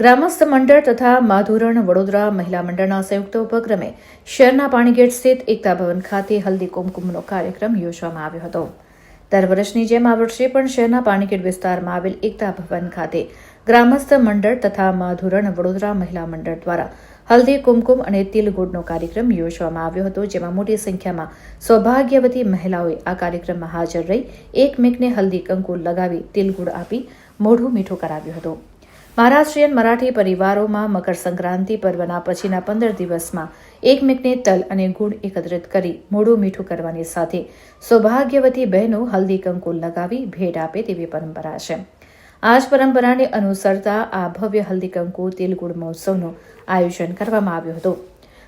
ગ્રામસ્થ મંડળ તથા માધુરણ વડોદરા મહિલા મંડળના સંયુક્ત ઉપક્રમે શહેરના પાણીગેટ સ્થિત એકતા ભવન ખાતે હલ્દી કુમકુમનો કાર્યક્રમ યોજવામાં આવ્યો હતો। દર વર્ષની જેમ આ વર્ષે પણ શહેરના પાણીગેટ વિસ્તારમાં આવેલ એકતા ભવન ખાતે ગ્રામસ્થ મંડળ તથા માધુરણ વડોદરા મહિલા મંડળ દ્વારા હલ્દી કુમકુમ અને તિલગુડનો કાર્યક્રમ યોજવામાં આવ્યો હતો, જેમાં મોટી સંખ્યામાં સૌભાગ્યવતી મહિલાઓએ આ કાર્યક્રમમાં હાજર રહી એકમેકને હલ્દી કંકુ લગાવી તિલગુડ આપી મોઢું મીઠું કરાવ્યું હતું। મહારાષ્ટ્રીયન મરાઠી પરિવારોમાં મકર સંક્રાંતિ પર્વના પછીના 15 દિવસમાં એકમેકને તલ અને ગુળ એકત્રિત કરી મોઢું મીઠું કરવાની સાથે સૌભાગ્યવતી બહેનો હલ્દી કંકુ લગાવી ભેટ આપે તેવી પરંપરા છે। આ જ પરંપરાને અનુસરતા આ ભવ્ય હલ્દી કંકુ તિલગુડ મહોત્સવનું આયોજન કરવામાં આવ્યું હતું।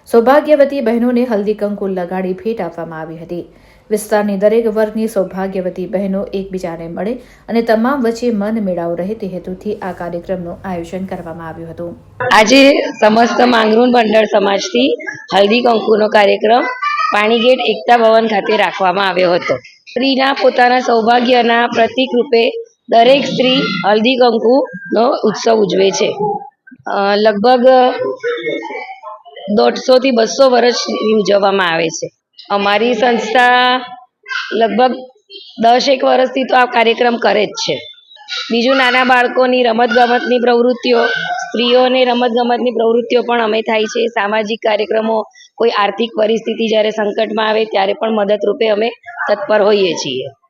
સૌભાગ્યવતી બહેનોને હલ્દી કંકુ લગાડી ભેટ આપવામાં આવી હતી। વિસ્તારની દરેક વર્ગની સૌભાગ્યવતી બહેનો એકબીજાને મળે અને તમામ વચ્ચે મન મેળાવ રહે તે હેતુથી આ કાર્યક્રમનું આયોજન કરવામાં આવ્યું હતું। આજે સમસ્ત માંગરોળ મંડળ સમાજથી હલ્દી કંકુનો કાર્યક્રમ પાણીગેટ એકતા ભવન ખાતે રાખવામાં આવ્યો હતો। સ્ત્રીના પોતાના સૌભાગ્યના પ્રતીક રૂપે દરેક સ્ત્રી હલ્દી કંકુનો ઉત્સવ ઉજવે છે। લગભગ 150 થી 200 વર્ષથી ઉજવવામાં આવે છે। અમારી સંસ્થા લગભગ 10 વર્ષથી તો આ કાર્યક્રમ કરે જ છે। બીજું નાના બાળકોની રમતગમતની પ્રવૃત્તિઓ, સ્ત્રીઓની રમતગમતની પ્રવૃત્તિઓ પણ અમે થાય છે। સામાજિક કાર્યક્રમો, કોઈ આર્થિક પરિસ્થિતિ જ્યારે સંકટમાં આવે ત્યારે પણ મદદરૂપે અમે તત્પર હોઈએ છીએ।